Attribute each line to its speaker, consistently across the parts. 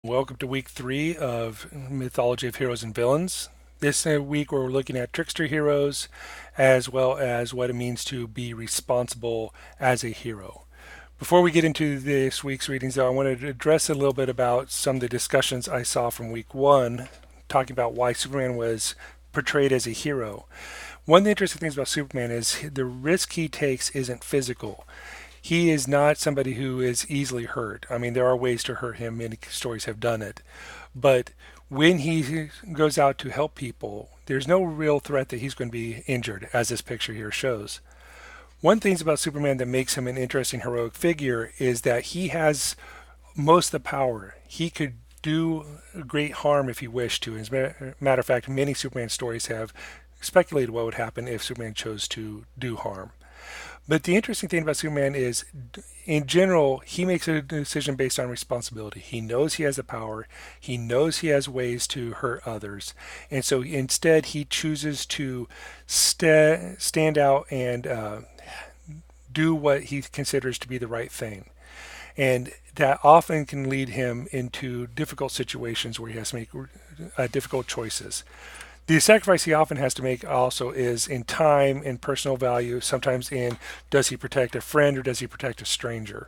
Speaker 1: Welcome to week 3 of Mythology of Heroes and Villains. This week we're looking at trickster heroes as well as what it means to be responsible as a hero. Before we get into this week's readings, though, I wanted to address a little bit about some of the discussions I saw from week 1, talking about why Superman was portrayed as a hero. One of the interesting things about Superman is the risk he takes isn't physical. He is not somebody who is easily hurt. I mean, there are ways to hurt him. Many stories have done it. But when he goes out to help people, there's no real threat that he's going to be injured, as this picture here shows. One thing about Superman that makes him an interesting heroic figure is that he has most of the power. He could do great harm if he wished to. As a matter of fact, many Superman stories have speculated what would happen if Superman chose to do harm. But the interesting thing about Superman is, in general, he makes a decision based on responsibility. He knows he has the power. He knows he has ways to hurt others. And so instead, he chooses to stand out and do what he considers to be the right thing. And that often can lead him into difficult situations where he has to make difficult choices. The sacrifice he often has to make also is in time and personal value, sometimes in does he protect a friend or does he protect a stranger.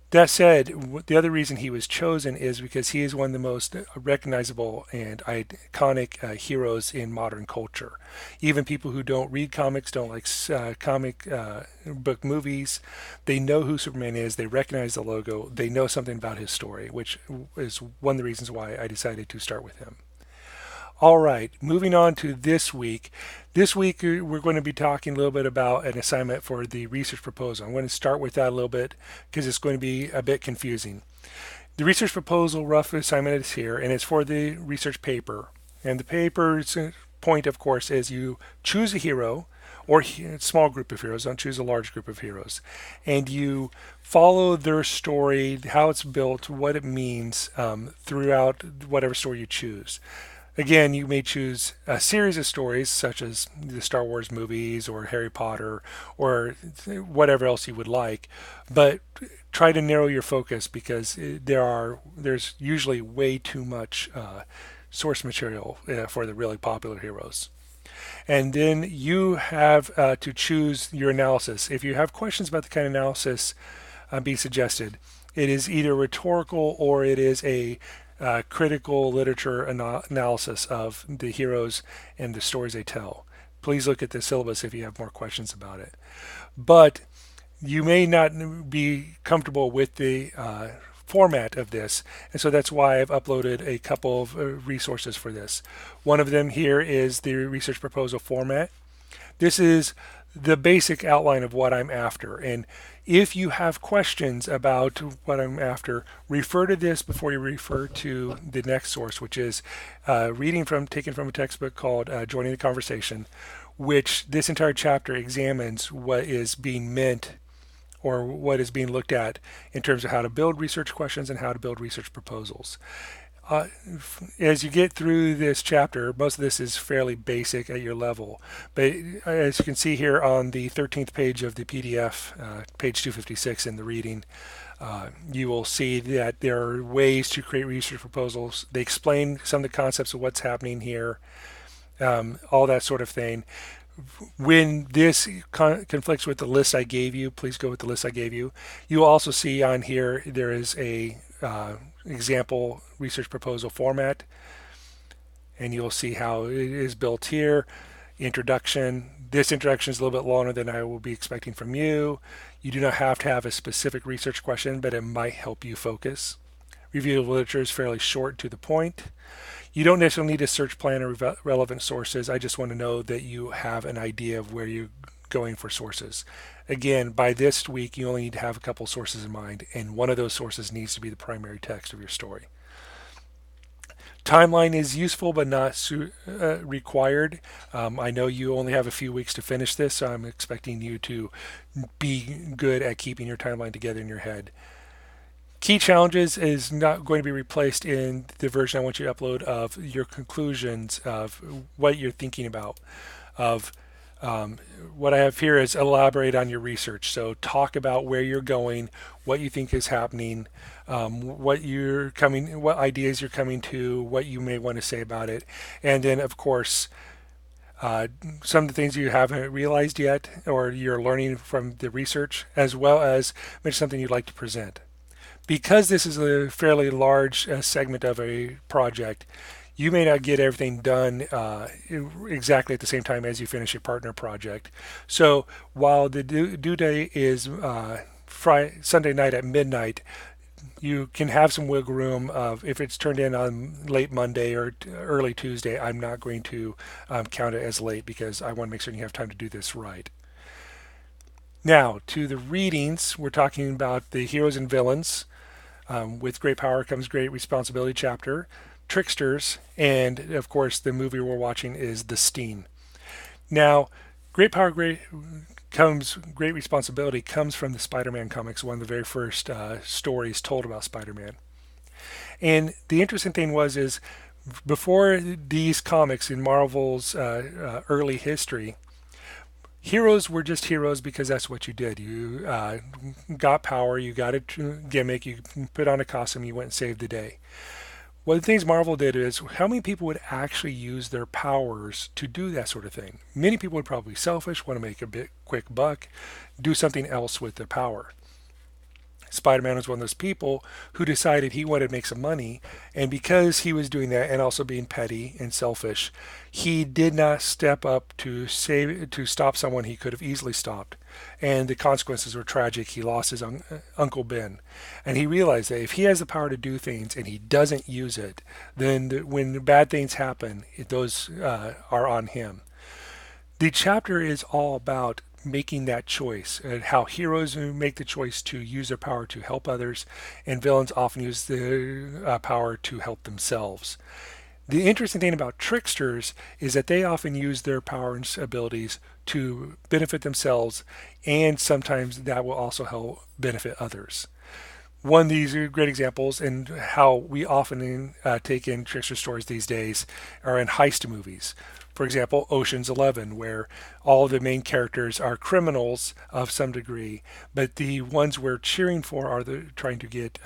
Speaker 1: That said, the other reason he was chosen is because he is one of the most recognizable and iconic heroes in modern culture. Even people who don't read comics, don't like comic book movies, they know who Superman is, they recognize the logo, they know something about his story, which is one of the reasons why I decided to start with him. All right, moving on to this week. This week, we're going to be talking a little bit about an assignment for the research proposal. I'm going to start with that a little bit because it's going to be a bit confusing. The research proposal rough assignment is here, and it's for the research paper. And the paper's point, of course, is you choose a hero or a small group of heroes, don't choose a large group of heroes, and you follow their story, how it's built, what it means throughout whatever story you choose. Again, you may choose a series of stories, such as the Star Wars movies or Harry Potter or whatever else you would like, but try to narrow your focus because there's usually way too much source material for the really popular heroes. And then you have to choose your analysis. If you have questions about the kind of analysis being suggested, it is either rhetorical or it is a critical literature analysis of the heroes and the stories they tell. Please look at the syllabus if you have more questions about it. But you may not be comfortable with the format of this, and so that's why I've uploaded a couple of resources for this. One of them here is the research proposal format. This is the basic outline of what I'm after. And if you have questions about what I'm after, refer to this before you refer to the next source, which is taken from a textbook called Joining the Conversation, which this entire chapter examines what is being meant or what is being looked at in terms of how to build research questions and how to build research proposals. Uh, as you get through this chapter, most of this is fairly basic at your level. But as you can see here on the 13th page of the PDF, page 256 in the reading, you will see that there are ways to create research proposals. They explain some of the concepts of what's happening here, all that sort of thing. When this conflicts with the list I gave you, please go with the list I gave you. You'll also see on here there is a example research proposal format, and you'll see how it is built here. Introduction. This introduction is a little bit longer than I will be expecting from you. You do not have to have a specific research question, but it might help you focus. Review of literature is fairly short to the point. You don't necessarily need a search plan or relevant sources. I just want to know that you have an idea of where you're going for sources. Again, by this week, you only need to have a couple sources in mind, and one of those sources needs to be the primary text of your story. Timeline is useful but not required. I know you only have a few weeks to finish this, so I'm expecting you to be good at keeping your timeline together in your head. Key challenges is not going to be replaced in the version I want you to upload of your conclusions of what you're thinking about, of What I have here is elaborate on your research. So talk about where you're going, what you think is happening, what ideas you're coming to, what you may want to say about it, and then of course uh, some of the things you haven't realized yet or you're learning from the research, as well as maybe something you'd like to present. Because this is a fairly large segment of a project, you may not get everything done exactly at the same time as you finish your partner project. So while the due date is Sunday night at midnight, you can have some wiggle room of if it's turned in on late Monday or early Tuesday, I'm not going to count it as late because I want to make sure you have time to do this right. Now, to the readings, we're talking about the heroes and villains. With great power comes great responsibility chapter, tricksters, and of course the movie we're watching is The Steen. Now, great power, great responsibility comes from the Spider-Man comics, one of the very first stories told about Spider-Man. And the interesting thing is before these comics in Marvel's early history, heroes were just heroes because that's what you did. You got power, you got a gimmick, you put on a costume, you went and saved the day. One of the things Marvel did is how many people would actually use their powers to do that sort of thing? Many people would probably be selfish, want to make a bit quick buck, do something else with their power. Spider-Man was one of those people who decided he wanted to make some money, and because he was doing that and also being petty and selfish, he did not step up to stop someone he could have easily stopped, and the consequences were tragic. He lost his uncle Ben, and he realized that if he has the power to do things and he doesn't use it, then when bad things happen, those are on him. The chapter is all about making that choice and how heroes make the choice to use their power to help others, and villains often use the power to help themselves. The interesting thing about tricksters is that they often use their power and abilities to benefit themselves, and sometimes that will also help benefit others. One of these great examples, and how we often take in trickster stories these days, are in heist movies. For example, Ocean's 11, where all the main characters are criminals of some degree, but the ones we're cheering for are trying to get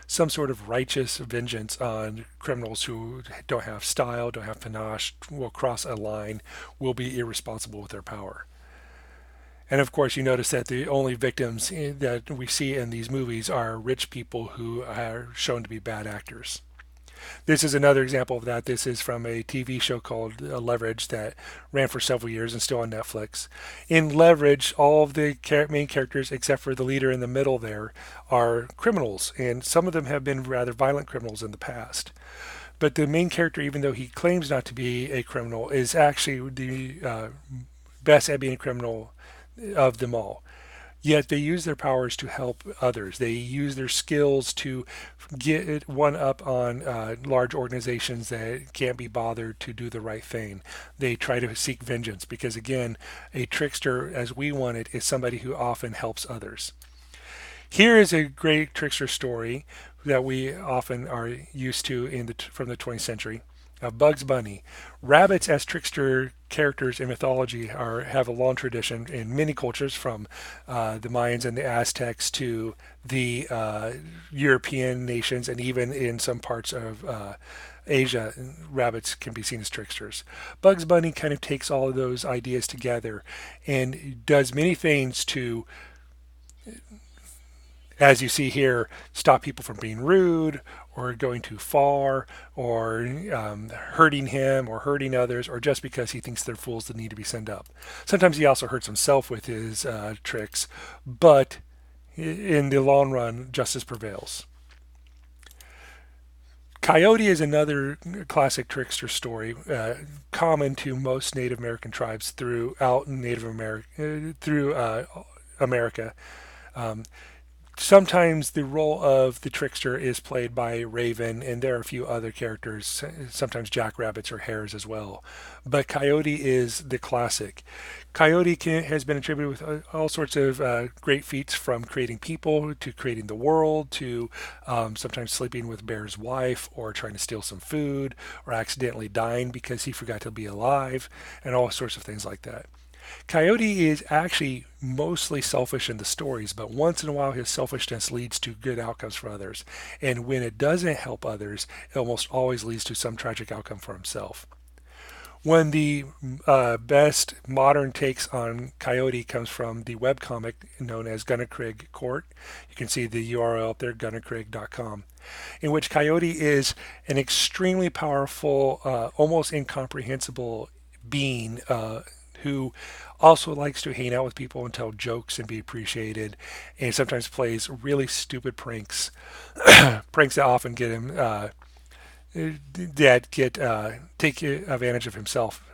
Speaker 1: some sort of righteous vengeance on criminals who don't have style, don't have panache, will cross a line, will be irresponsible with their power. And of course, you notice that the only victims that we see in these movies are rich people who are shown to be bad actors. This is another example of that. This is from a TV show called Leverage that ran for several years and still on Netflix. In Leverage, all of the main characters, except for the leader in the middle there, are criminals, and some of them have been rather violent criminals in the past. But the main character, even though he claims not to be a criminal, is actually the best at being a criminal of them all. Yet they use their powers to help others. They use their skills to get one up on large organizations that can't be bothered to do the right thing. They try to seek vengeance because, again, a trickster, as we want it, is somebody who often helps others. Here is a great trickster story that we often are used to from the 20th century. Bugs Bunny. Rabbits as trickster characters in mythology have a long tradition in many cultures, from the Mayans and the Aztecs to the European nations, and even in some parts of Asia, rabbits can be seen as tricksters. Bugs Bunny kind of takes all of those ideas together and does many things to, as you see here, stop people from being rude or going too far or hurting him or hurting others, or just because he thinks they're fools that need to be sent up. Sometimes he also hurts himself with his tricks, but in the long run, justice prevails. Coyote is another classic trickster story, common to most Native American tribes throughout Native America, through America. Um, Sometimes the role of the trickster is played by Raven, and there are a few other characters, sometimes jackrabbits or hares as well. But Coyote is the classic. Has been attributed with all sorts of great feats, from creating people to creating the world to sometimes sleeping with Bear's wife or trying to steal some food or accidentally dying because he forgot to be alive, and all sorts of things like that. Coyote is actually mostly selfish in the stories, but once in a while his selfishness leads to good outcomes for others. And when it doesn't help others, it almost always leads to some tragic outcome for himself. One of the best modern takes on Coyote comes from the webcomic known as Gunnerkrigg Court. You can see the URL up there, gunnerkrigg.com, in which Coyote is an extremely powerful, almost incomprehensible being who also likes to hang out with people and tell jokes and be appreciated, and sometimes plays really stupid pranks, pranks that often get him that get take advantage of himself,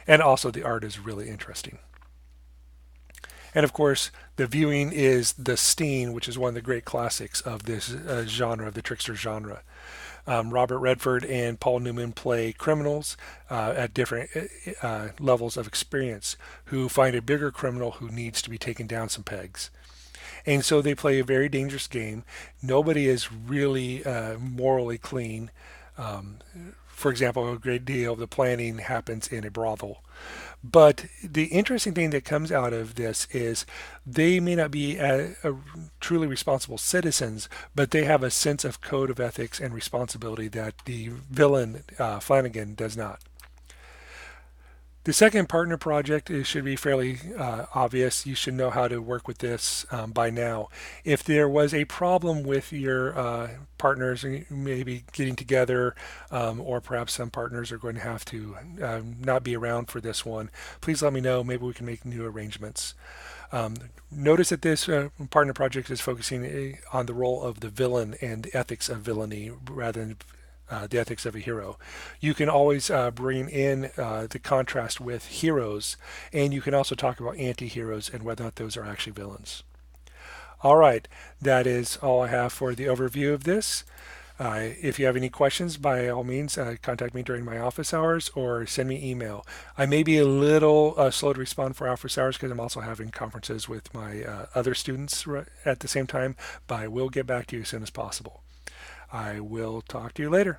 Speaker 1: and also the art is really interesting. And of course, the viewing is The Sting, which is one of the great classics of this genre, of the trickster genre. Robert Redford and Paul Newman play criminals at different levels of experience who find a bigger criminal who needs to be taken down some pegs. And so they play a very dangerous game. Nobody is really morally clean. Um, for example, a great deal of the planning happens in a brothel. But the interesting thing that comes out of this is they may not be truly responsible citizens, but they have a sense of code of ethics and responsibility that the villain, Flanagan, does not. The second partner project should be fairly obvious. You should know how to work with this by now. If there was a problem with your partners maybe getting together, or perhaps some partners are going to have to not be around for this one, please let me know. Maybe we can make new arrangements. Notice that this partner project is focusing on the role of the villain and the ethics of villainy rather than the ethics of a hero. You can always bring in the contrast with heroes, and you can also talk about anti-heroes and whether or not those are actually villains. All right, that is all I have for the overview of this. If you have any questions, by all means, contact me during my office hours or send me email. I may be a little slow to respond for office hours because I'm also having conferences with my other students at the same time, but I will get back to you as soon as possible. I will talk to you later.